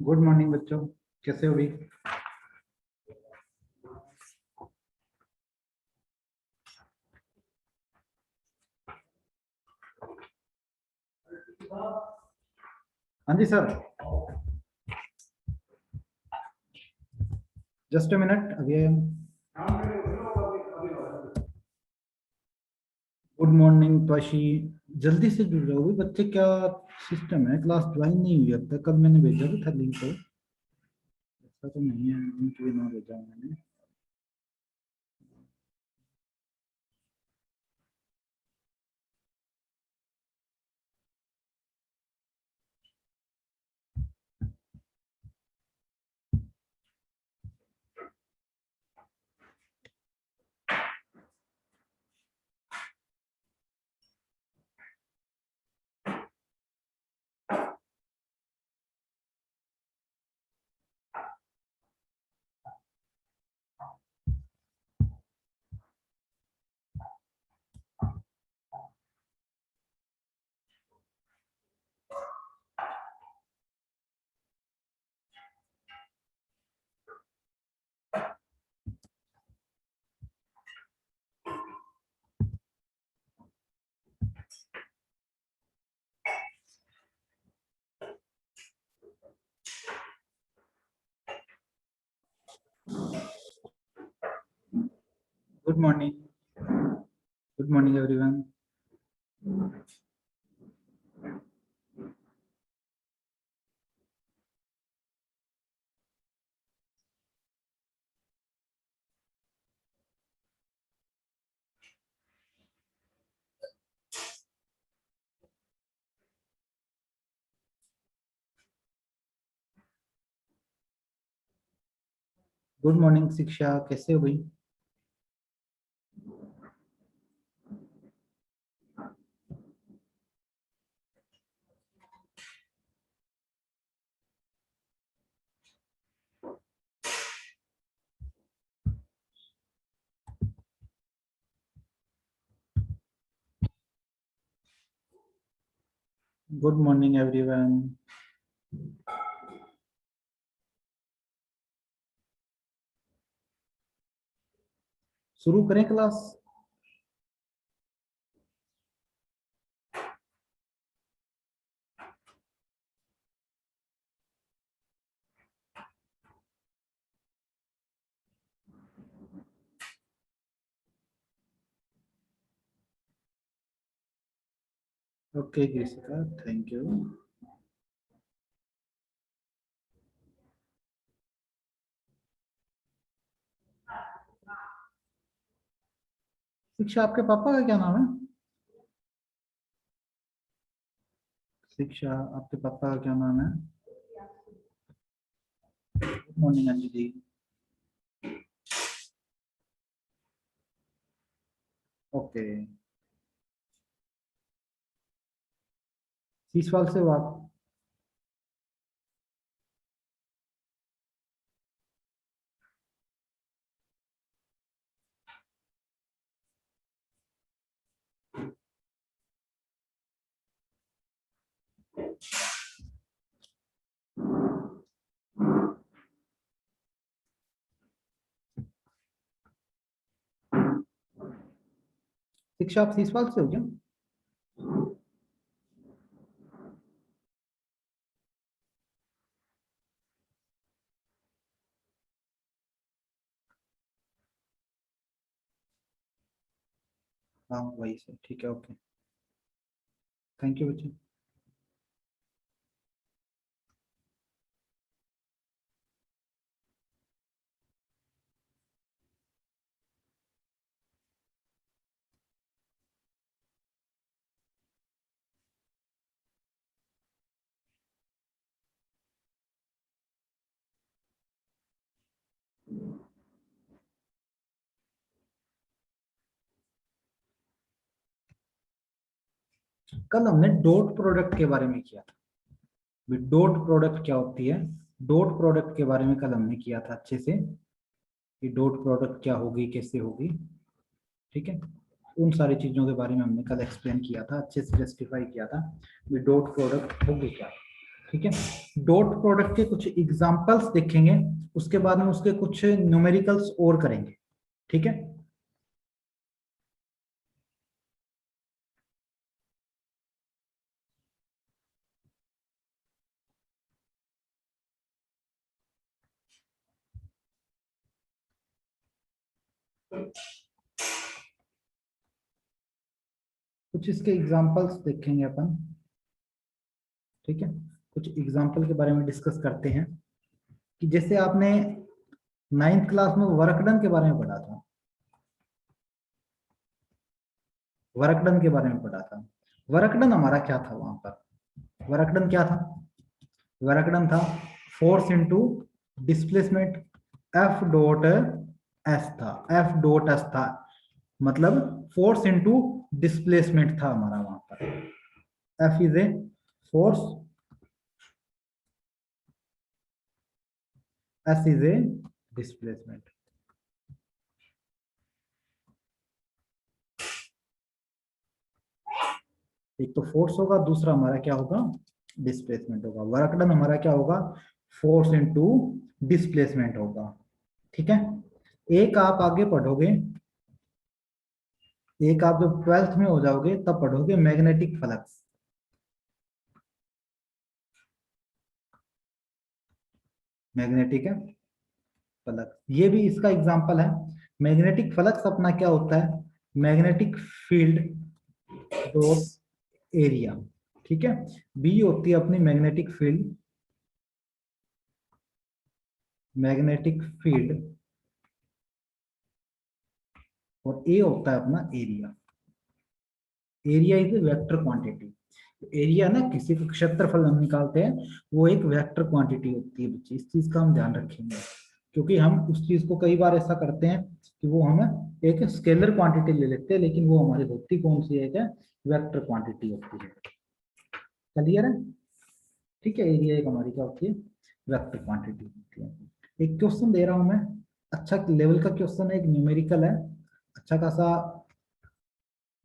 Good morning बच्चों, कैसे हो भी? हाँ जी सर, जस्ट अ मिनट, अभी गुड मॉर्निंग त्वाशी, जल्दी से जुड़ जाओगे बच्चे। क्या सिस्टम है, क्लास ज्वाइन नहीं हुई अब तक? कल मैंने भेजा भी था लिंक, तो ऐसा तो नहीं है लिंक भी ना भेजा मैंने। Good morning, good morning everyone. Good morning शिक्षा, कैसे हो भाई? Good morning everyone. शुरू करें क्लास? Okay कृषिका, thank you. शिक्षा, आपके पापा का क्या नाम है? शिक्षा, आपके पापा का क्या नाम है? गुड मॉर्निंग अंजलि जी। ओके, सीसवाल से हो आप? शिक्षा, आप सीसवाल से हो क्या? हाँ वही से, ठीक है, ओके, थैंक यू बच्चे। कल हमने डॉट प्रोडक्ट के बारे में किया था। डॉट प्रोडक्ट क्या होती है, डॉट प्रोडक्ट के बारे में कल हमने किया था अच्छे से, कि डॉट प्रोडक्ट क्या होगी, कैसे होगी, ठीक है। उन सारी चीजों के बारे में हमने कल एक्सप्लेन किया था, अच्छे से जस्टिफाई किया था कि डॉट प्रोडक्ट होगी क्या, ठीक है। डॉट प्रोडक्ट के कुछ एग्जांपल्स देखेंगे, उसके बाद में उसके कुछ न्यूमेरिकल्स और करेंगे, ठीक है। कुछ इसके एग्जांपल्स देखेंगे अपन, ठीक है। कुछ एग्जांपल के बारे में डिस्कस करते हैं, कि जैसे आपने नाइन्थ क्लास में वर्क डन के बारे में पढ़ा था, वर्क डन के बारे में पढ़ा था। वर्क डन हमारा क्या था वहां पर, वर्क डन क्या था, वर्क डन था force into displacement, F dot S था, एफ डॉट एस था, मतलब फोर्स इनटू डिस्प्लेसमेंट था हमारा वहां पर। F is a force, S is a displacement. एक तो फोर्स होगा, दूसरा हमारा क्या होगा, डिस्प्लेसमेंट होगा। वर्क डन हमारा क्या होगा, फोर्स इनटू डिस्प्लेसमेंट होगा, ठीक है। एक आप आगे पढ़ोगे, एक आप जब ट्वेल्थ में हो जाओगे तब पढ़ोगे मैग्नेटिक फ्लक्स, मैग्नेटिक है फ्लक्स, ये भी इसका एग्जांपल है। मैग्नेटिक फ्लक्स अपना क्या होता है, मैग्नेटिक फील्ड डॉट एरिया, ठीक है। बी होती है अपनी मैग्नेटिक फील्ड, मैग्नेटिक फील्ड, और ए होता है अपना area. Area is a vector quantity. Area ना, किसी का क्षेत्रफल हम निकालते हैं, वो एक वेक्टर क्वांटिटी होती है बच्चे, इस चीज का हम ध्यान रखेंगे, क्योंकि हम उस चीज को कई बार ऐसा करते हैं कि वो हम एक स्केलर क्वांटिटी ले लेते हैं, लेकिन वो हमारी होती कौन सी है, क्या वेक्टर क्वांटिटी होती है। क्लियर है, ठीक है। एरिया एक हमारी क्या होती है, वेक्टर क्वांटिटी होती है। एक क्वेश्चन दे रहा हूं मैं, अच्छा लेवल का क्वेश्चन है, एक न्यूमेरिकल है, अच्छा खासा,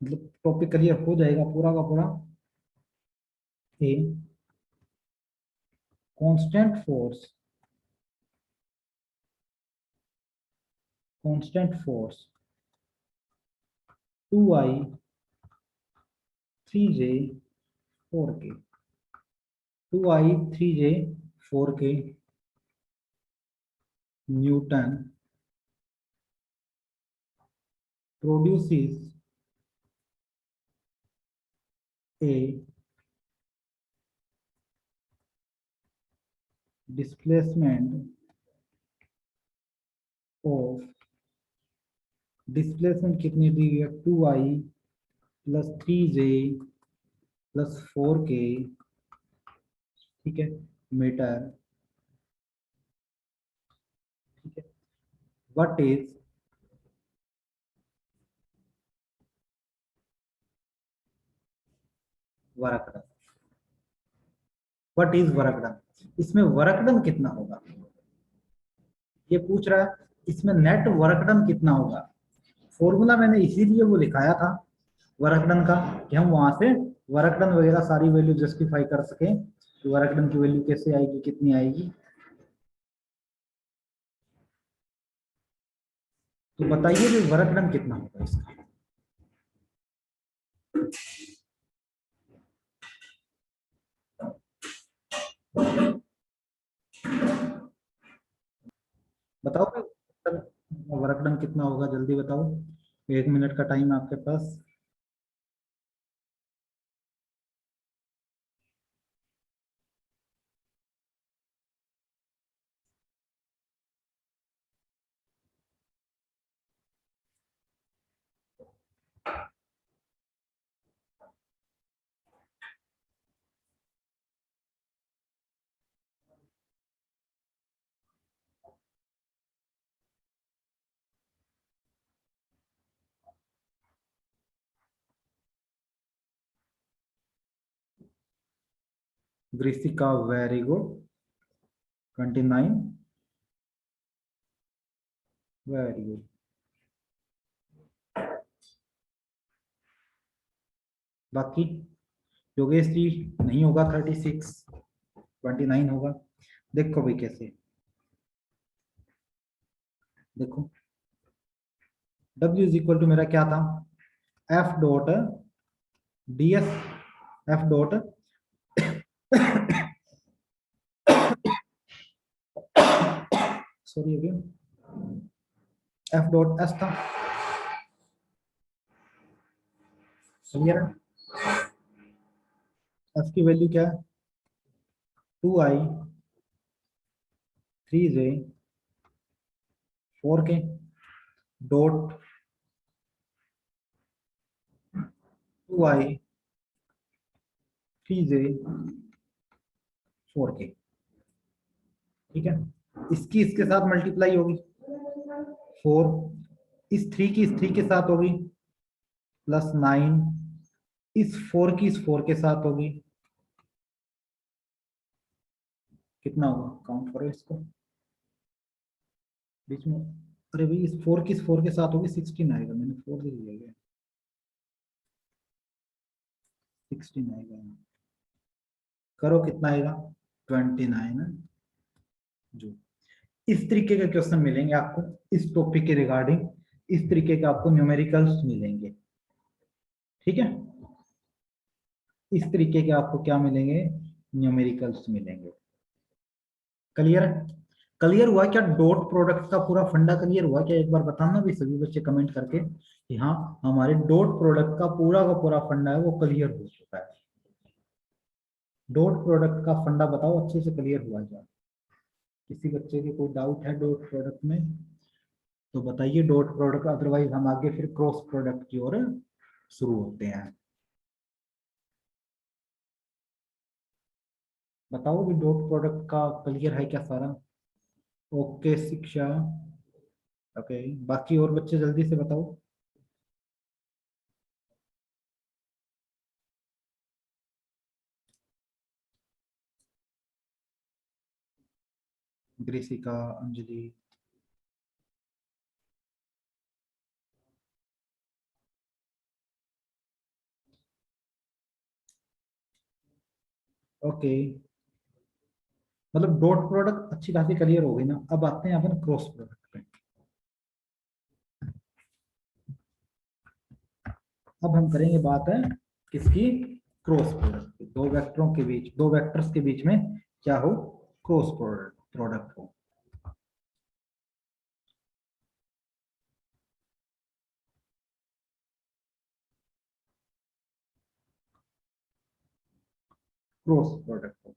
मतलब टॉपिक क्लियर हो जाएगा पूरा का पूरा। A constant force, constant force 2i 3j 4k, 2i 3j 4k Newton produces a displacement of, displacement कितनी दी है, 2i plus 3j plus 4k, ठीक है, मीटर, ठीक है। What is work done, what is work done, इसमें work done कितना होगा ये पूछ रहा है, इसमें नेट वर्क डन कितना होगा। फॉर्मूला मैंने इसीलिए वो लिखाया था वर्क डन का, कि हम वहां से वर्क डन वगैरह सारी वैल्यू जस्टिफाई कर सकें कि वर्क डन की वैल्यू कैसे आएगी, कितनी आएगी। तो बताइए कि वर्क डन कितना होगा इसका। बताओ वर्क डन कितना होगा, जल्दी बताओ, 1 मिनट का टाइम है आपके पास। ग्रीसिका वेरी गुड, 29 वेरी गुड। बाकी योगेश जी नहीं होगा, 36, 29 होगा। देखो भाई कैसे, देखो W इज इक्वल टू मेरा क्या था, F dot DS, F dot sorry again, F dot S था, क्लियर है। F की वैल्यू क्या है, 2i 3j 4k dot 2i 3j 4k, ठीक है। इसकी इसके साथ मल्टीप्लाई होगी 4, इस 3 की इस 3 के साथ होगी प्लस 9, इस 4 की इस 4 के साथ होगी, कितना होगा, काउंट करो इसको बीच में। अरे भाई इस 4 की इस 4 के साथ होगी 16 आएगा, मैंने 4 लिख लिया, 16 आएगा। करो कितना आएगा, 29 जो। इस तरीके के क्वेश्चन मिलेंगे आपको इस टॉपिक के रिगार्डिंग, इस तरीके के आपको न्यूमेरिकल्स मिलेंगे, ठीक है। इस तरीके के आपको क्या मिलेंगे, न्यूमेरिकल्स मिलेंगे। क्लियर है, क्लियर हुआ क्या, डॉट प्रोडक्ट का पूरा फंडा क्लियर हुआ क्या, एक बार बताना भी सभी बच्चे कमेंट करके कि हाँ हमारे डॉट प्रोडक्ट का पूरा फंडा है वो क्लियर हो चुका है। डॉट प्रोडक्ट का फंडा बताओ अच्छे से क्लियर हुआ क्या, किसी बच्चे के कोई डाउट है डॉट प्रोडक्ट में तो बताइए डॉट प्रोडक्ट, अदरवाइज हम आगे फिर क्रॉस प्रोडक्ट की ओर शुरू होते हैं। बताओ भी डॉट प्रोडक्ट का क्लियर है क्या सारा, ओके शिक्षा, ओके बाकी और बच्चे जल्दी से बताओ। ग्रीसिका, अंजलि, ओके मतलब डॉट प्रोडक्ट अच्छी खासी क्लियर हो गई ना, अब आते हैं अपन क्रॉस प्रोडक्ट पे। अब हम करेंगे बात है किसकी, क्रॉस प्रोडक्ट की, दो वेक्टरों के बीच, दो वेक्टर्स के बीच में क्या हो, क्रॉस प्रोडक्ट हो। क्रॉस प्रोडक्ट हो,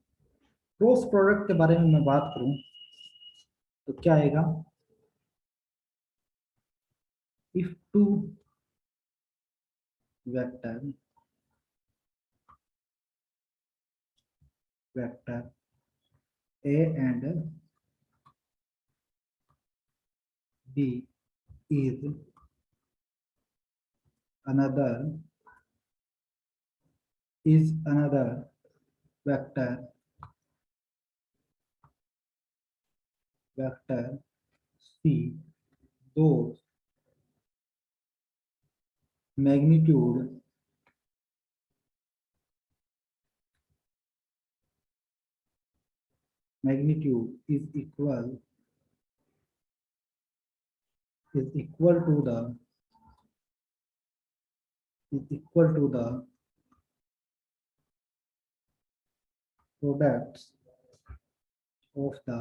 क्रॉस प्रोडक्ट के बारे में मैं बात करूं तो क्या आएगा, if two vector A and B is another vector C, those magnitude is equal to the products of the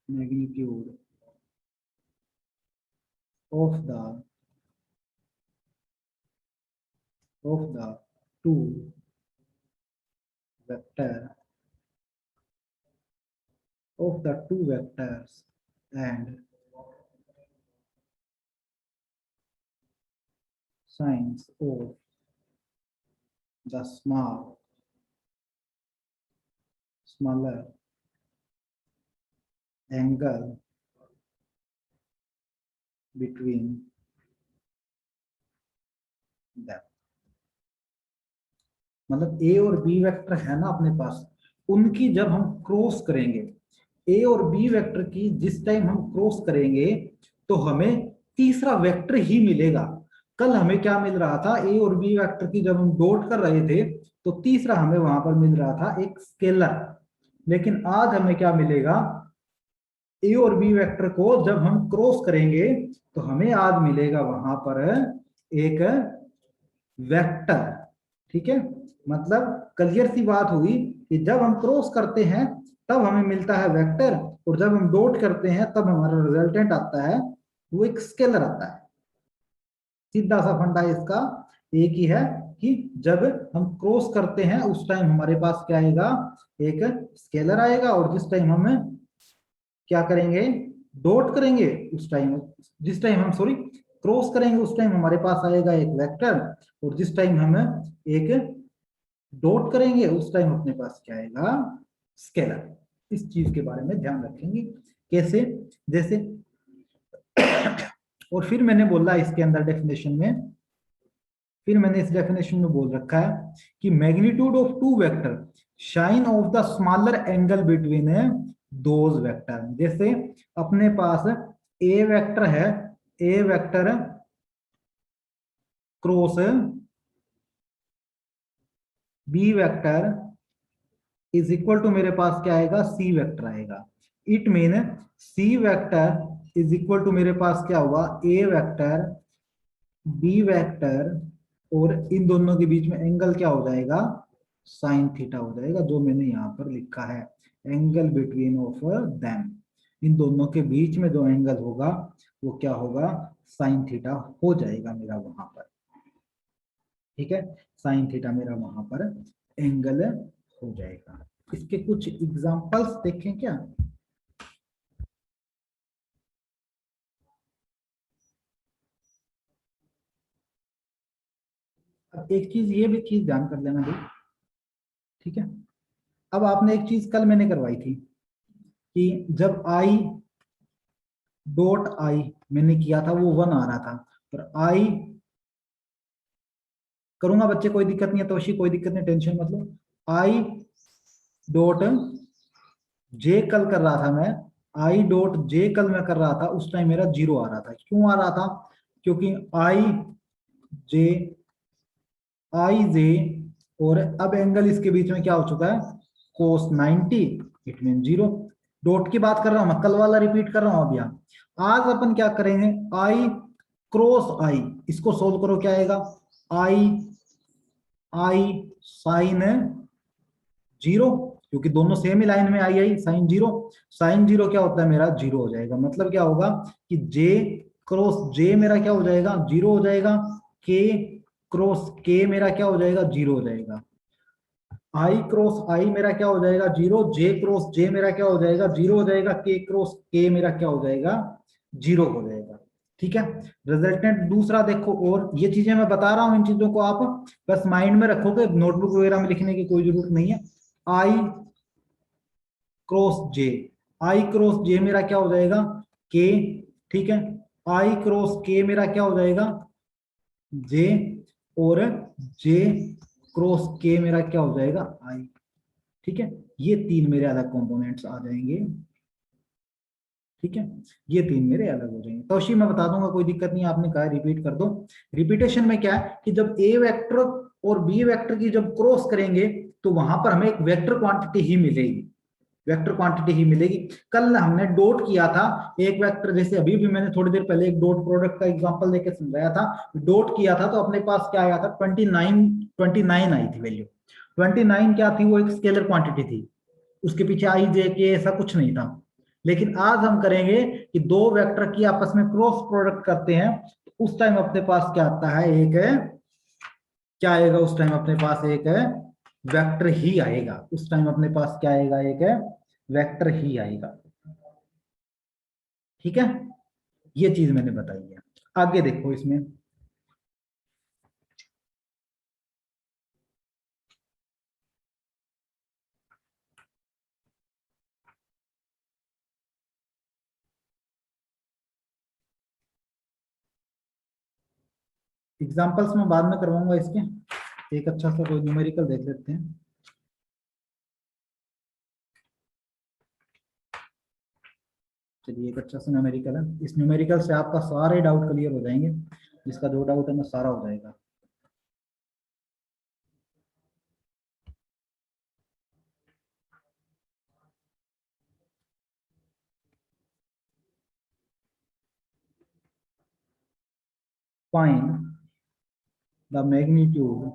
magnitude of the two vector vectors and signs of the smaller angle between them। मतलब ए और B vector है ना अपने पास, उनकी जब हम cross करेंगे, ए और बी वेक्टर की जिस टाइम हम क्रॉस करेंगे तो हमें तीसरा वेक्टर ही मिलेगा। कल हमें क्या मिल रहा था, ए और बी वेक्टर की जब हम डॉट कर रहे थे तो तीसरा हमें वहां पर मिल रहा था एक स्केलर। लेकिन आज हमें क्या मिलेगा, ए और बी वेक्टर को जब हम क्रॉस करेंगे तो हमें आज मिलेगा वहां पर एक वेक्टर। ठीक है, मतलब क्लियर सी बात हुई कि जब हम क्रॉस करते हैं तब हमें मिलता है वेक्टर, और जब हम डॉट करते हैं तब हमारा रिजल्टेंट आता है वो एक स्केलर आता है। सीधा सा फंडा इसका एक ही है कि जब हम क्रॉस करते हैं उस टाइम हमारे पास क्या आएगा, एक स्केलर आएगा, और जिस टाइम हम क्या करेंगे, डॉट करेंगे उस टाइम, जिस टाइम हम सॉरी क्रॉस करेंगे उस टाइम हमारे पास आएगा एक वेक्टर, और जिस टाइम हम एक डॉट करेंगे उस टाइम अपने पास क्या आएगा, स्केलर। इस चीज के बारे में ध्यान रखेंगे। कैसे, जैसे और फिर मैंने बोला इसके अंदर डेफिनेशन में, फिर मैंने इस डेफिनेशन में बोल रखा है कि magnitude of two vector sine of the smaller angle between those vector. जैसे अपने पास ए वेक्टर है, A vector cross B vector is equal to मेरे पास क्या आएगा, सी वेक्टर आएगा। It mean C vector is equal to मेरे पास क्या हुआ, ए वेक्टर बी वेक्टर, और इन दोनों के बीच में एंगल क्या हो जाएगा, साइन थीटा हो जाएगा, जो मैंने यहाँ पर लिखा है एंगल बिटवीन ऑफ देम। इन दोनों के बीच में जो एंगल होगा वो क्या होगा, साइन थीटा हो जाएगा मेरा वहां पर। ठीक है, साइन थीटा मेरा वहां पर एंगल हो जाएगा। इसके कुछ एग्जांपल्स देखें क्या। अब एक चीज ये भी चीज ध्यान कर लेना भाई। ठीक है, अब आपने एक चीज कल मैंने करवाई थी कि जब आई डॉट आई मैंने किया था वो 1 आ रहा था, और आई करूंगा बच्चे, कोई दिक्कत नहीं है, तोशी कोई दिक्कत नहीं, टेंशन मतलब आई डॉट जे कल कर रहा था मैं, आई डॉट जे कल मैं कर रहा था उस टाइम मेरा 0 आ रहा था। क्यों आ रहा था, क्योंकि आई जे, आई जे, और अब एंगल इसके बीच में क्या हो चुका है, कोस 90, इट मीन 0। डॉट की बात कर रहा हूं मैं, कल वाला रिपीट कर रहा हूं अब यहाँ। आज अपन क्या करेंगे, आई क्रॉस आई, इसको सोल्व करो क्या आएगा, आई आई साइन 0, क्योंकि दोनों सेम ही लाइन में आई आई साइन 0, साइन 0 क्या होता है मेरा 0 हो जाएगा। मतलब क्या होगा कि जे क्रॉस जे मेरा क्या हो जाएगा, 0 हो जाएगा, के क्रॉस के मेरा क्या हो जाएगा, 0 हो जाएगा, आई क्रॉस आई मेरा क्या हो जाएगा 0, जे क्रॉस जे मेरा क्या हो जाएगा 0 हो जाएगा, के क्रॉस के मेरा क्या हो जाएगा 0 हो जाएगा। ठीक है, रिजल्टेंट दूसरा देखो, और ये चीजें मैं बता रहा हूं, इन चीजों को आप बस माइंड में रखोगे, नोटबुक वगैरह में लिखने की कोई जरूरत नहीं है। आई क्रॉस जे, आई क्रॉस जे मेरा क्या हो जाएगा के, ठीक है, आई क्रॉस के मेरा क्या हो जाएगा जे, और जे क्रॉस के मेरा क्या हो जाएगा आई। ठीक है, ये तीन मेरे अलग कंपोनेंट्स आ जाएंगे। ठीक है, ये तीन मेरे अलग हो जाएंगे। तोशी मैं बता दूंगा, कोई दिक्कत नहीं, आपने कहा रिपीट कर दो। रिपीटेशन में क्या है कि जब ए वेक्टर और बी वेक्टर की जब क्रॉस करेंगे तो वहां पर हमें एक वेक्टर क्वांटिटी ही मिलेगी, वेक्टर क्वांटिटी ही मिलेगी। कल हमने डॉट किया था एक वेक्टर, जैसे अभी भी मैंने थोड़ी देर पहले एक डॉट प्रोडक्ट का एग्जांपल देके समझाया था, डॉट किया था तो अपने पास क्या आया था 29 आई थी वैल्यू। 29 क्या थी, वो एक स्केलर क्वांटिटी थी, उसके पीछे आई जे के ऐसा कुछ नहीं था। लेकिन आज हम करेंगे कि दो वेक्टर की आपस में क्रॉस प्रोडक्ट करते हैं, तो उस टाइम अपने पास क्या आता है, एक क्या आएगा उस टाइम अपने पास एक वेक्टर ही आएगा। उस टाइम अपने पास क्या आएगा, एक वेक्टर ही आएगा। ठीक है, ये चीज मैंने बताई है। आगे देखो इसमें, एग्जांपल्स में बाद में करवाऊंगा इसके। एक अच्छा सा कोई न्यूमेरिकल देख लेते हैं। चलिए एक अच्छा सा न्यूमेरिकल है, इस न्यूमेरिकल से आपका सारे डाउट क्लियर हो जाएंगे, जिसका जो डाउट है ना सारा हो जाएगा। Find the magnitude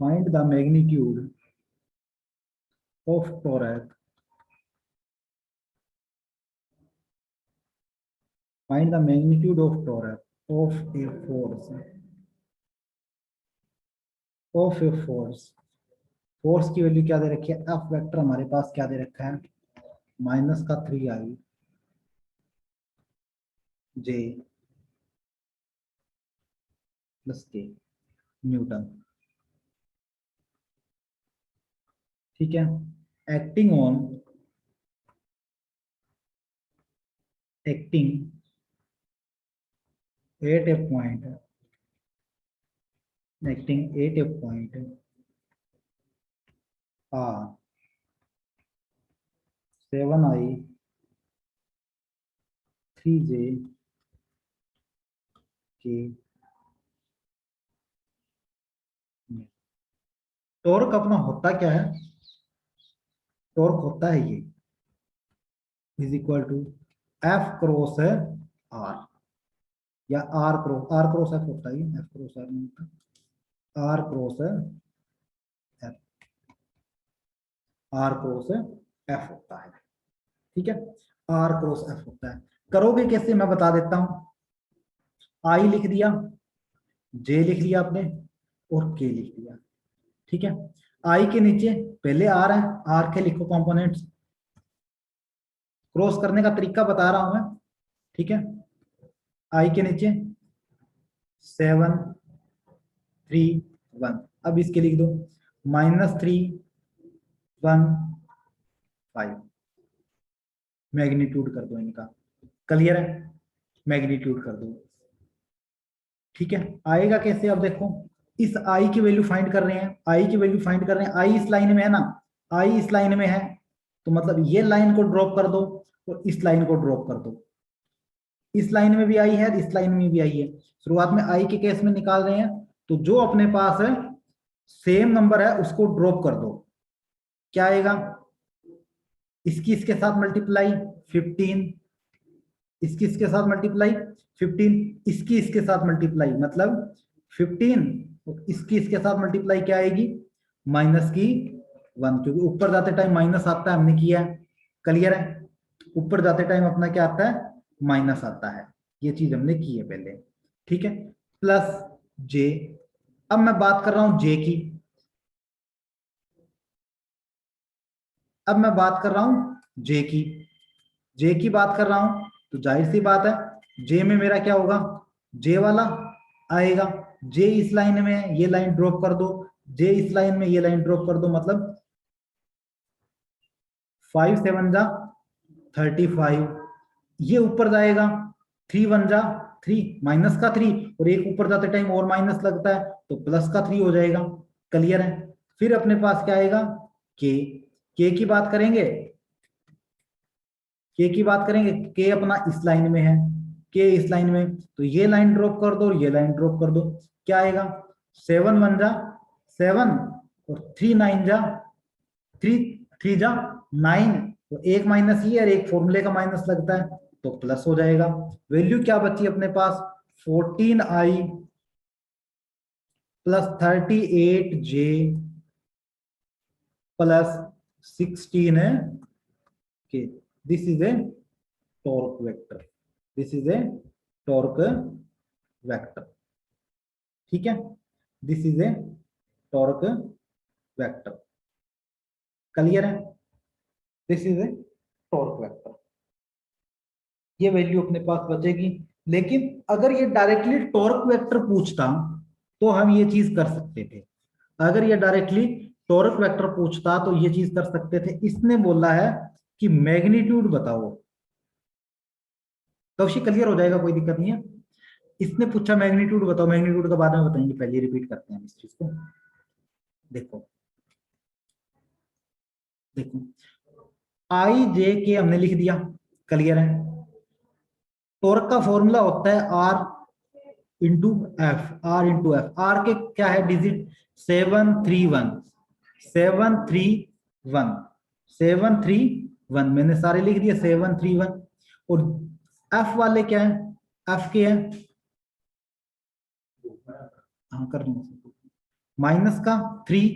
find the magnitude of torque, find the magnitude of torque of a force, of a force, force की वैल्यू क्या दे रखी है, एफ वेक्टर हमारे पास क्या दे रखा है, -3i जे प्लस के न्यूटन। ठीक है, acting on, acting at a point, acting at a point R 7i 3j के टॉर्क अपना होता क्या है, टॉर्क होता है ये is equal to F cross है आर, या आर क्रॉस एफ होता है, एफ क्रॉस आर नहीं होता, आर क्रॉस है एफ, आर क्रॉस एफ होता है। ठीक है, आर क्रॉस एफ होता है। करोगे कैसे मैं बता देता हूं, आई लिख दिया, जे लिख लिया आपने और के लिख दिया। ठीक है, आई के नीचे पहले आर है, आर के लिखो कंपोनेंट्स, क्रॉस करने का तरीका बता रहा हूं मैं। ठीक है, आई के नीचे 7 3 1, अब इसके लिख दो -3 1 5, मैग्नीट्यूड कर दो इनका, क्लियर है, मैग्नीट्यूड कर दो। ठीक है, आएगा कैसे, अब देखो इस आई की वैल्यू फाइंड कर रहे हैं, आई की वैल्यू फाइंड कर रहे हैं, आई इस लाइन में है ना, आई इस लाइन में है, तो मतलब ये लाइन को ड्रॉप कर दो और इस लाइन को ड्रॉप कर दो, इस लाइन में भी आई है, इस लाइन में भी आई है। शुरुआत में आई के केस में निकाल रहे हैं, तो जो अपने पास है सेम नंबर है उसको ड्रॉप कर दो, क्या आएगा, इसकी इसके साथ मल्टीप्लाई 15, इसकी इसके साथ मल्टीप्लाई 15, इसकी इसके साथ मल्टीप्लाई मतलब 15, और इसकी इसके साथ मल्टीप्लाई क्या आएगी, -1, क्योंकि ऊपर जाते टाइम माइनस आता है, हमने किया है, क्लियर है, ऊपर जाते टाइम अपना क्या आता है, माइनस आता है, ये चीज हमने की है पहले। ठीक है, प्लस जे, अब मैं बात कर रहा हूं जे की, अब मैं बात कर रहा हूं जे की, जे की बात कर रहा हूं, तो जाहिर सी बात है जे में मेरा क्या होगा, जे वाला आएगा, जे इस लाइन में है, ये लाइन ड्रॉप कर दो, जे इस लाइन में, ये लाइन ड्रॉप कर दो, मतलब 5 7 जा 35, ये ऊपर जाएगा, 3 1 जा 3, माइनस का 3, और एक ऊपर जाते टाइम और माइनस लगता है तो प्लस का 3 हो जाएगा, क्लियर है। फिर अपने पास क्या आएगा, के की बात करेंगे, के की बात करेंगे, के अपना इस लाइन में है, के इस लाइन में, तो ये लाइन ड्रॉप कर दो और ये लाइन ड्रॉप कर दो, क्या आएगा, 7 1 जा 7, और 3 9 जा 3 3 जा 9, तो एक माइनस ये और एक फॉर्मूले का माइनस लगता है तो प्लस हो जाएगा। वैल्यू क्या बची अपने पास, 14i प्लस 38j प्लस 16 है के, this is a torque vector, this is a torque vector. ठीक है, this is a torque vector, clear है, this is a torque vector, ये वैल्यू अपने पास बचेगी। लेकिन अगर ये डायरेक्टली टॉर्क वेक्टर पूछता तो हम ये चीज कर सकते थे, अगर ये डायरेक्टली टॉर्क वेक्टर पूछता तो ये चीज कर सकते थे। इसने बोला है कि मैग्नीट्यूड बताओ, तो उसी क्लियर हो जाएगा, कोई दिक्कत नहीं है। इसने पूछा मैग्नीट्यूड बताओ, मैग्नीट्यूड का बाद में बताएंगे, पहले रिपीट करते हैं इस चीज को। देखो देखो, आई जे के हमने लिख दिया, क्लियर है। टॉर्क का फॉर्मूला होता है R into F, R into F. R के क्या है डिजिट? 731, 731, 731, मैंने सारे लिख दिए 731। और एफ वाले क्या है? एफ के है, हाँ कर दूंगा, माइनस का 3,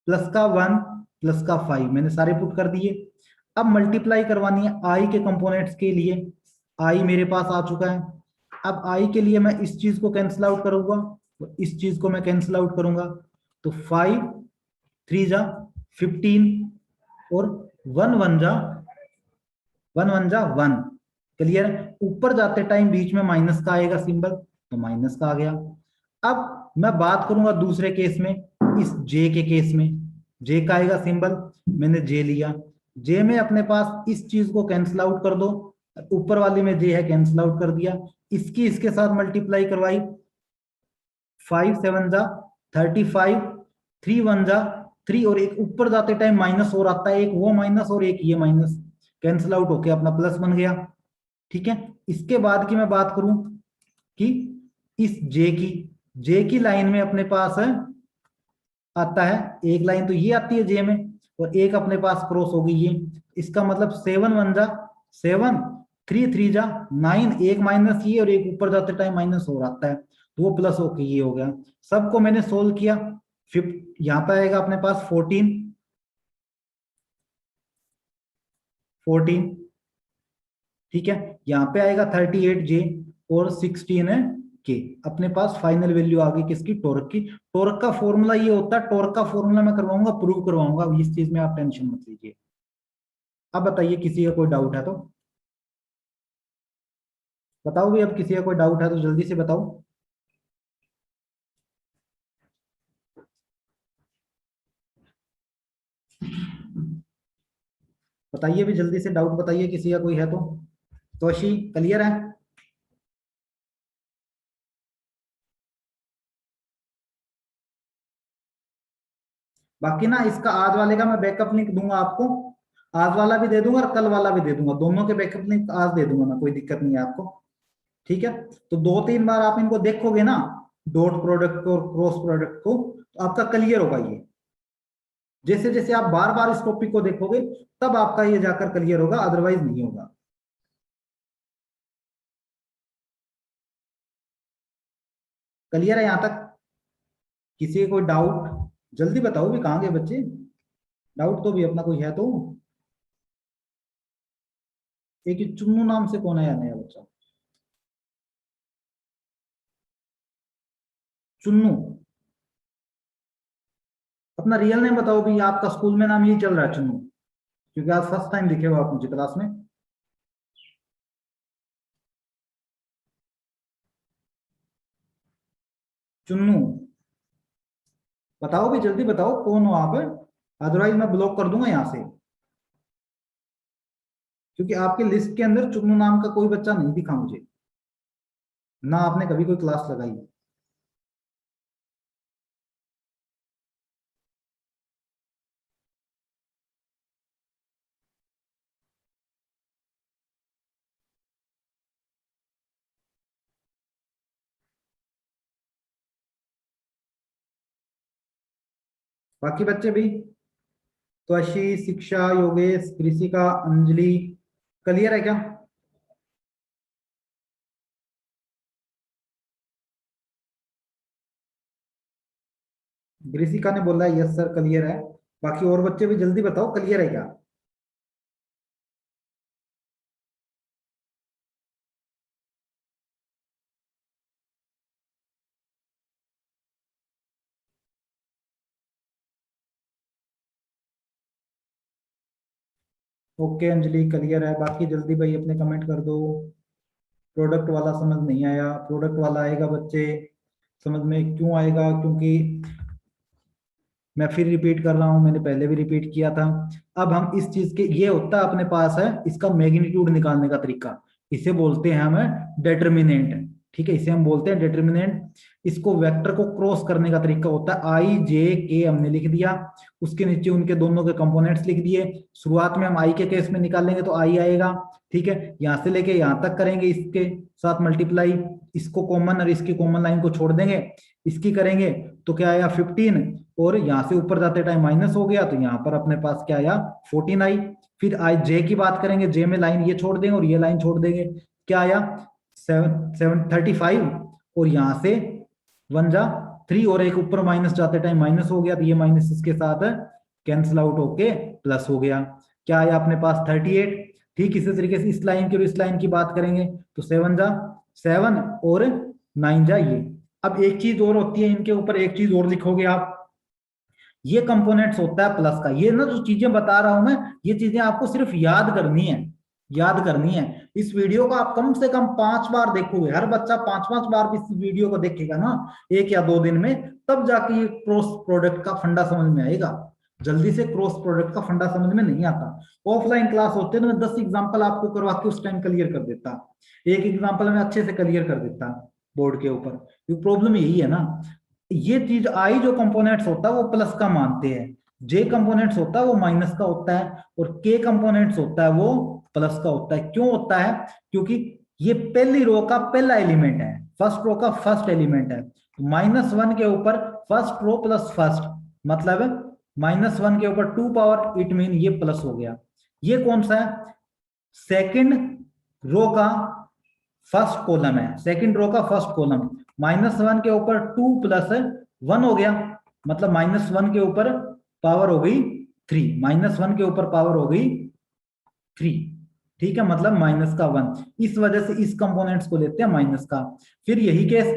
प्लस का 1, प्लस का 5, मैंने सारे पुट कर दिए। अब मल्टीप्लाई करवानी है आई के कंपोनेंट्स के लिए। आई मेरे पास आ चुका है। अब आई के लिए मैं इस चीज को कैंसिल आउट करूंगा, तो इस चीज को मैं कैंसिल आउट करूंगा, तो 5 3 जा 15, और 1 1 जा 1 1 जा 1। क्लियर? ऊपर जाते टाइम बीच में माइनस का आएगा सिंबल, तो माइनस का आ गया। अब मैं बात करूंगा दूसरे केस में, इस जे के केस में। जे का आएगा सिंबल, मैंने जे लिया, जे में अपने पास इस चीज को कैंसिल आउट कर दो, ऊपर वाली में जे है कैंसिल आउट कर दिया, इसकी इसके साथ मल्टीप्लाई करवाई, 5 7 जा 35, 3 1 जा 3, और एक ऊपर जाते टाइम माइनस और आता है, एक वो माइनस और एक ये माइनस, कैंसिल आउट होके अपना प्लस बन गया। ठीक है, इसके बाद की मैं बात करूं कि इस जे की लाइन में अपने पास है आता है, एक लाइन तो ये आती है जे में, और एक अपने पास क्रॉस होगी ये। इसका मतलब 7 1 जा 7, 3 3 जा 9, एक माइनस ये और एक ऊपर जाते टाइम माइनस और आता है, तो वो प्लस होके ये हो गया। सबको मैंने सोल्व किया, यहाँ पे आएगा अपने पास 14 14, ठीक है, यहाँ पे आएगा 38 जे, और 16 है के। अपने पास फाइनल वैल्यू आ गई किसकी? टॉर्क की। टॉर्क का फॉर्मूला ये होता है, टॉर्क का फॉर्मूला मैं करवाऊंगा, प्रूव करवाऊंगा, इस चीज में आप टेंशन मत लीजिए। अब बताइए किसी का कोई डाउट है तो बताओ भी, अब किसी का कोई डाउट है तो जल्दी से बताओ। बताइए भी जल्दी से, डाउट बताइए किसी का कोई है तो। तोशी क्लियर है? बाकी ना इसका आज वाले का मैं बैकअप लिंक दूंगा आपको, आज वाला भी दे दूंगा और कल वाला भी दे दूंगा, दोनों के बैकअप लिंक आज दे दूंगा मैं, कोई दिक्कत नहीं है आपको। ठीक है, तो 2 3 बार आप इनको देखोगे ना, डॉट प्रोडक्ट को और क्रॉस प्रोडक्ट को, तो आपका क्लियर होगा ये। जैसे जैसे आप बार बार इस टॉपिक को देखोगे तब आपका ये जाकर क्लियर होगा, अदरवाइज नहीं होगा। क्लियर है यहां तक? किसी का कोई डाउट जल्दी बताओ भी, कहां गए बच्चे? डाउट तो भी अपना कोई है तो। एक ही चुन्नू नाम से कौन है या नया बच्चा? चुन्नू, अपना रियल नेम बताओ भी, आपका स्कूल में नाम यही चल रहा है चुन्नू? क्योंकि आज फर्स्ट टाइम दिखे हो आप मुझे क्लास में। चुन्नू, बताओ भी जल्दी बताओ कौन हो आप, अदरवाइज मैं ब्लॉक कर दूंगा यहाँ से। क्योंकि आपके लिस्ट के अंदर चुन्नू नाम का कोई बच्चा नहीं दिखा मुझे, ना आपने कभी कोई क्लास लगाई। बाकी बच्चे भी, तो अशी, शिक्षा, योगेश, कृषिका, अंजलि, क्लियर है क्या? कृषिका ने बोला है यस सर क्लियर है। बाकी और बच्चे भी जल्दी बताओ क्लियर है क्या? ओके अंजलि क्लियर है, बाकी जल्दी भाई अपने कमेंट कर दो। प्रोडक्ट वाला समझ नहीं आया, प्रोडक्ट वाला आएगा बच्चे समझ में, क्यों आएगा? क्योंकि मैं फिर रिपीट कर रहा हूं, मैंने पहले भी रिपीट किया था। अब हम इस चीज के, ये होता है अपने पास है इसका मैग्नीट्यूड निकालने का तरीका। इसे बोलते हैं हम डिटर्मिनेंट। ठीक है, इसे हम बोलते हैं डिटर्मिनेंट। इसको वेक्टर को क्रॉस करने का तरीका होता है, आई जे के हमने लिख दिया, उसके नीचे उनके दोनों के कंपोनेंट्स लिख दिए। शुरुआत में हम आई के केस में निकालेंगे तो आई आएगा। ठीक है, यहां से लेके यहां तक करेंगे इसके साथ मल्टीप्लाई, इसको कॉमन और इसकी कॉमन लाइन को छोड़ देंगे, इसकी करेंगे तो क्या आया 15, और यहां से ऊपर जाते टाइम माइनस हो गया तो यहाँ पर अपने पास क्या आया 14 आई। फिर आई जे की बात करेंगे, जे में लाइन ये छोड़ देंगे और ये लाइन छोड़ देंगे, क्या आया 735, और यहां से 1 जा 3 और एक ऊपर माइनस जाते टाइम माइनस हो गया तो ये माइनस इसके साथ कैंसिल आउट होके प्लस हो गया, क्या आया अपने पास 38। ठीक इसी तरीके से इस लाइन की और इस लाइन की बात करेंगे तो 7 जा 7 और 9 जा ये। अब एक चीज और होती है इनके ऊपर, एक चीज और लिखोगे आप, ये कंपोनेंट्स होता है प्लस का। ये ना जो चीजें बता रहा हूं मैं, ये चीजें आपको सिर्फ याद करनी है, याद करनी है। इस वीडियो को आप कम से कम 5 बार देखोगे, हर बच्चा 5-5 बार भी इस वीडियो को देखेगा ना 1 या 2 दिन में, तब जाके ये क्रॉस प्रोडक्ट का फंडा समझ में आएगा। जल्दी से क्रॉस प्रोडक्ट का फंडा समझ में नहीं आता। ऑफलाइन क्लास होते तो मैं 10 एग्जाम्पल आपको करवा के उस टाइम क्लियर कर देता, एक एग्जाम्पल में अच्छे से क्लियर कर देता बोर्ड के ऊपर। प्रॉब्लम यही है ना, ये चीज आई जो कंपोनेंट्स होता है वो प्लस का मानते हैं, जे कंपोनेंट्स होता है वो माइनस का होता है, और के कंपोनेंट्स होता है वो प्लस का होता है। क्यों होता है? क्योंकि ये पहली रो का पहला एलिमेंट है, फर्स्ट रो का फर्स्ट एलिमेंट है। -1 के ऊपर फर्स्ट रो प्लस फर्स्ट, मतलब -1 के ऊपर 2 पावर, इट मीन ये प्लस हो गया। ये कौन सा है? सेकंड रो का फर्स्ट कॉलम है, सेकंड रो का फर्स्ट कॉलम। -1 के ऊपर 2 + 1 हो गया, मतलब -1 के ऊपर पावर हो गई 3, -1 के ऊपर पावर हो गई 3। ठीक है, मतलब -1, इस वजह से इस कंपोनेंट्स को लेते हैं माइनस का। फिर यही केस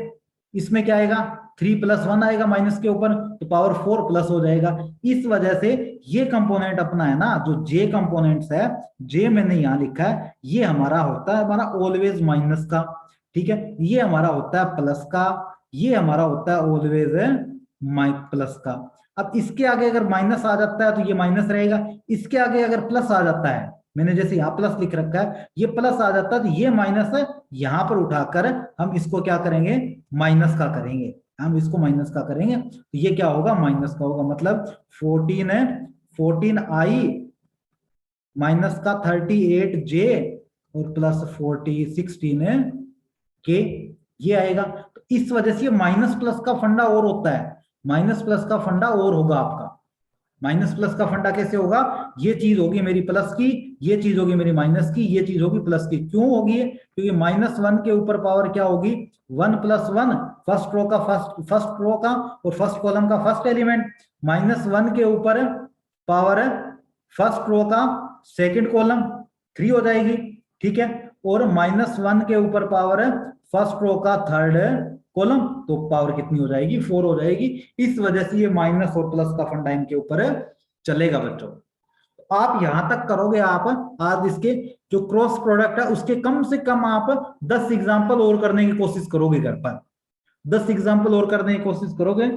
इसमें क्या आएगा, 3 + 1 आएगा माइनस के ऊपर तो पावर 4 प्लस हो जाएगा। इस वजह से ये कंपोनेंट अपना है ना, जो जे कंपोनेंट्स है, जे मैंने यहां लिखा है, ये हमारा होता है हमारा ऑलवेज माइनस का। ठीक है, ये हमारा होता है प्लस का, ये हमारा होता है ऑलवेज प्लस का। अब इसके आगे अगर माइनस आ जाता है तो ये माइनस रहेगा, इसके आगे अगर प्लस आ जाता है, मैंने जैसे यहाँ प्लस लिख रखा है, ये प्लस आ जाता है तो ये माइनस है, यहां पर उठाकर हम इसको क्या करेंगे, माइनस का करेंगे, हम इसको माइनस का करेंगे तो ये क्या होगा, माइनस का होगा। मतलब 14i माइनस का 38j और प्लस 16k, ये आएगा। तो इस वजह से ये माइनस प्लस का फंडा और होता है, माइनस प्लस का फंडा और होगा आपका। माइनस प्लस का फंडा कैसे होगा, ये चीज होगी मेरी प्लस की, ये चीज होगी मेरी माइनस की, ये चीज होगी प्लस की। क्यों होगी? क्योंकि -1 के ऊपर पावर क्या होगी, 1 + 1, फर्स्ट रो का फर्स्ट रो का और फर्स्ट कॉलम का फर्स्ट एलिमेंट, -1 के ऊपर पावर फर्स्ट रो का सेकंड कॉलम 3 हो जाएगी। ठीक है, और -1 के ऊपर पावर फर्स्ट रो का थर्ड कॉलम, तो पावर कितनी हो जाएगी, 4 हो जाएगी। इस वजह से ये माइनस और प्लस का फंडा इनके ऊपर चलेगा बच्चों। आप यहां तक करोगे, आप आज इसके जो क्रॉस प्रोडक्ट है उसके कम से कम आप 10 एग्जाम्पल और करने की कोशिश करोगे, घर पर 10 एग्जाम्पल और करने की कोशिश करोगे।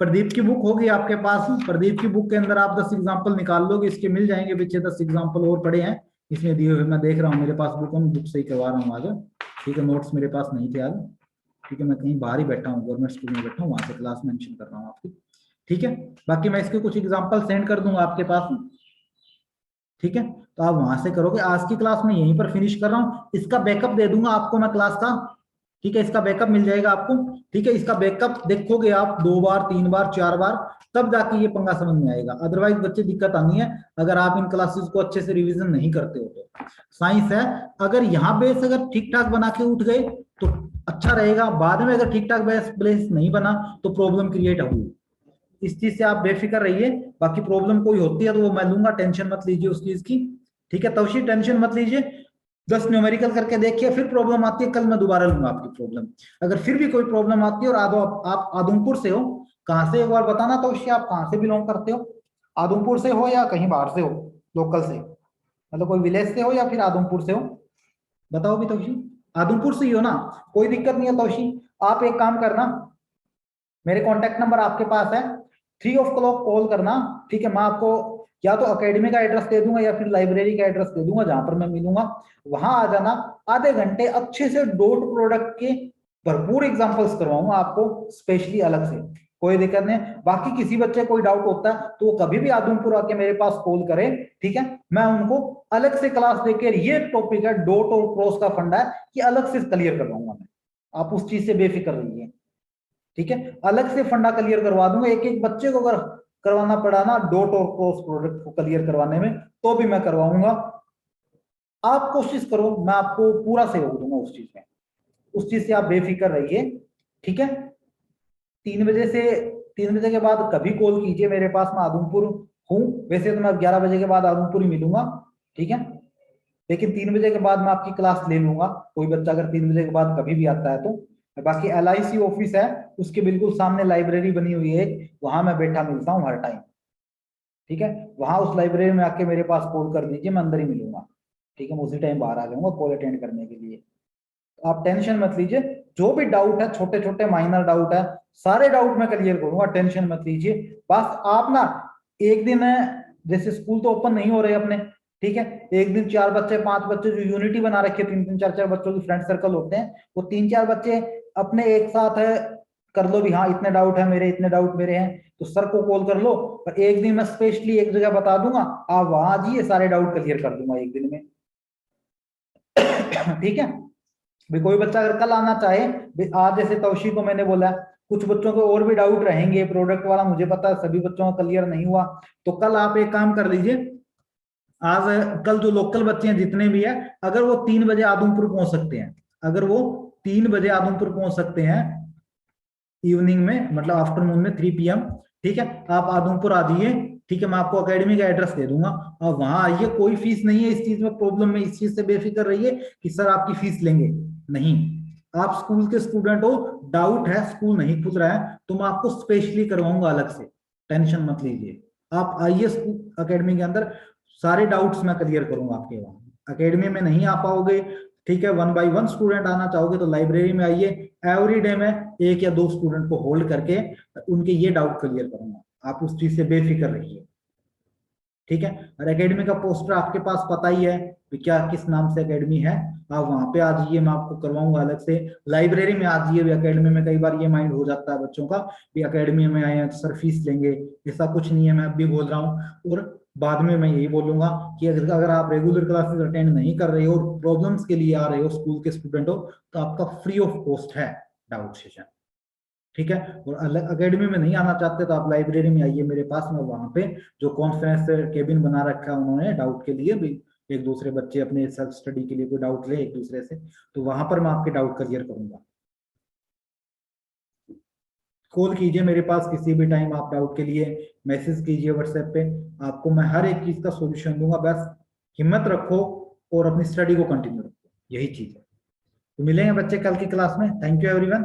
प्रदीप की बुक होगी आपके पास, प्रदीप की बुक के अंदर आप 10 एग्जाम्पल निकाल लोगे, इसके मिल जाएंगे पीछे 10 एग्जाम्पल और पड़े हैं इसमें दिए हुए। मैं देख रहा हूँ मेरे पास बुक, हम बुक से ही करवा रहा हूँ आज। ठीक है, नोट्स मेरे पास नहीं थे आज। ठीक है, मैं कहीं बाहर ही बैठा हूँ, गवर्नमेंट स्कूल में बैठा हूँ, वहां से क्लास मेंशन कर रहा हूँ आपकी। ठीक है, बाकी मैं इसके कुछ एग्जाम्पल सेंड कर दूंगा आपके पास। ठीक है, तो आप वहां से करोगे। आज की क्लास में यहीं पर फिनिश कर रहा हूँ, इसका बैकअप दे दूंगा आपको मैं क्लास का। ठीक है, इसका बैकअप मिल जाएगा आपको। ठीक है, इसका बैकअप देखोगे आप 2 बार 3 बार 4 बार, तब जाके ये पंगा समझ में आएगा। अदरवाइज बच्चे दिक्कत आनी है अगर आप इन क्लासेस को अच्छे से रिवीजन नहीं करते हो तो। साइंस है, अगर यहाँ बेस अगर ठीक ठाक बना के उठ गए तो अच्छा रहेगा, बाद में अगर ठीक ठाक बेस नहीं बना तो प्रॉब्लम क्रिएट होगी। इस चीज से आप बेफिक्र रहिए। बाकी प्रॉब्लम कोई होती है तो वो मैं लूंगा, टेंशन मत लीजिए उस चीज की। ठीक है, तवशीर टेंशन मत लीजिए, 10 न्यूमेरिकल करके देखिए, फिर प्रॉब्लम आती है कल मैं दोबारा लूंगा आपकी प्रॉब्लम। अगर फिर भी कोई प्रॉब्लम आती है, और आप आदमपुर से हो, कहाँ से एक बार बताना तवशीर, आप कहाँ से बिलोंग करते हो? आदमपुर से हो या कहीं बाहर से हो, लोकल से, मतलब कोई विलेज से हो या फिर आदमपुर से हो? बताओ भी तवशीर, आदमपुर से ही हो ना? कोई दिक्कत नहीं है तवशीर, आप एक काम करना, मेरे कॉन्टेक्ट नंबर आपके पास है, 3 o'clock कॉल करना, ठीक है। मैं आपको या तो अकेडमी का एड्रेस दे दूंगा या फिर लाइब्रेरी का एड्रेस दे दूंगा जहां पर मैं मिलूंगा, वहां आ जाना। आधे घंटे अच्छे से डॉट प्रोडक्ट के भरपूर एग्जांपल्स करवाऊंगा आपको स्पेशली अलग से, कोई दिक्कत नहीं। बाकी किसी बच्चे कोई डाउट होता है तो वो कभी भी आदमपुर आके मेरे पास कॉल करे, ठीक है। मैं उनको अलग से क्लास देकर, ये टॉपिक है डॉट और क्रॉस का फंडा है, कि अलग से क्लियर करवाऊंगा मैं, आप उस चीज से बेफिक्र रहिए, ठीक है। अलग से फंडा क्लियर करवा दूंगा, एक एक बच्चे को अगर करवाना पड़ा ना डॉट और क्रॉस प्रोडक्ट को क्लियर करवाने में, तो भी मैं करवाऊंगा। आप कोशिश करो, मैं आपको पूरा सहयोग दूंगा उस चीज में, उस चीज से आप बेफिक्र रहिए, ठीक है। 3 बजे से 3 बजे के बाद कभी कॉल कीजिए मेरे पास, मैं आदमपुर हूँ। वैसे तो मैं 11 बजे के बाद आदमपुर ही मिलूंगा, ठीक है। लेकिन 3 बजे के बाद मैं आपकी क्लास ले लूंगा, कोई बच्चा अगर 3 बजे के बाद कभी भी आता है तो। बाकी LIC ऑफिस है, उसके बिल्कुल सामने लाइब्रेरी बनी हुई है, वहां मैं बैठा मिलता हूँ हर टाइम, ठीक है। वहां उस लाइब्रेरी में आके मेरे पास कॉल कर दीजिए, मैं अंदर ही मिलूंगा, ठीक है। मैं उसी टाइम बाहर आ जाऊंगा कॉल अटेंड करने के लिए। तो आप टेंशन मत लीजिए, जो भी डाउट है, छोटे छोटे माइनर डाउट है, सारे डाउट मैं क्लियर करूंगा, टेंशन मत लीजिए। बस आप ना एक दिन है, जैसे स्कूल तो ओपन नहीं हो रहे अपने, ठीक है। एक दिन 4 बच्चे 5 बच्चे जो यूनिटी बना रखे, 3 3 4 4 बच्चों की फ्रेंड सर्कल होते हैं, वो 3 4 बच्चे अपने एक साथ है कर लो भी, हाँ इतने डाउट है मेरे, इतने डाउट मेरे हैं, तो सर को कॉल कर लो। और एक दिन मैं स्पेशली एक जगह बता दूंगा, आप वहां जाइए, सारे डाउट क्लियर कर दूंगा एक दिन में, ठीक है। भी कोई बच्चा अगर कल आना चाहे, भी आज जैसे तौशी को मैंने बोला, कुछ बच्चों को और भी डाउट रहेंगे प्रोडक्ट वाला, मुझे पता है सभी बच्चों का क्लियर नहीं हुआ, तो कल आप एक काम कर लीजिए, आज कल जो लोकल बच्चे हैं जितने भी है, अगर वो 3 बजे आदमपुर पहुंच सकते हैं, अगर वो 3 बजे आदमपुर पहुंच सकते हैं इवनिंग में, मतलब आफ्टरनून में 3 PM, ठीक है, आप आदमपुर आ जाइए, ठीक है। मैं आपको एकेडमी का एड्रेस दे दूंगा, और वहां आइए, कोई फीस नहीं है इस चीज में, प्रॉब्लम में इस चीज से बेफिक्र रहिए कि सर आपकी फीस लेंगे, नहीं। आप स्कूल के स्टूडेंट हो, डाउट है, स्कूल नहीं खुल रहा है, तो मैं आपको स्पेशली करवाऊंगा अलग से, टेंशन मत लीजिए। आप आइए स्कूल अकेडमी के अंदर, सारे डाउट्स मैं क्लियर करूंगा आपके। वहां अकेडमी में नहीं आ पाओगे, ठीक है, 1 by 1 स्टूडेंट आना चाहोगे तो लाइब्रेरी में आइए, एवरी डे में 1 या 2 स्टूडेंट को होल्ड करके उनके ये डाउट क्लियर करूंगा, आप उस चीज से बेफिक्र रहिए, ठीक है। और एकेडमी का पोस्टर आपके पास पता ही है कि क्या किस नाम से एकेडमी है, आप वहां पे आ जाइए, मैं आपको करवाऊंगा अलग से। लाइब्रेरी में आ जाइए भी, एकेडमी में कई बार ये माइंड हो जाता है बच्चों का कि एकेडमी में आए हैं तो सर फीस लेंगे, ऐसा कुछ नहीं है, मैं अब भी बोल रहा हूँ। और बाद में मैं यही बोलूंगा कि अगर आप रेगुलर क्लासेस अटेंड नहीं कर रहे हो और प्रॉब्लम्स के लिए आ रहे हो, स्कूल के स्टूडेंट हो, तो आपका फ्री ऑफ कॉस्ट है डाउट सेशन, ठीक है। और अलग अकेडमी में नहीं आना चाहते तो आप लाइब्रेरी में आइए मेरे पास में, वहां पे जो कॉन्फ्रेंस केबिन बना रखा है उन्होंने डाउट के लिए भी, एक दूसरे बच्चे अपने सेल्फ स्टडी के लिए कोई डाउट ले एक दूसरे से, तो वहां पर मैं आपके डाउट क्लियर करूंगा। कॉल कीजिए मेरे पास किसी भी टाइम, आप डाउट के लिए मैसेज कीजिए व्हाट्सएप पे, आपको मैं हर एक चीज का सॉल्यूशन दूंगा। बस हिम्मत रखो और अपनी स्टडी को कंटिन्यू रखो, यही चीज है। तो मिलेंगे बच्चे कल की क्लास में, थैंक यू एवरीवन।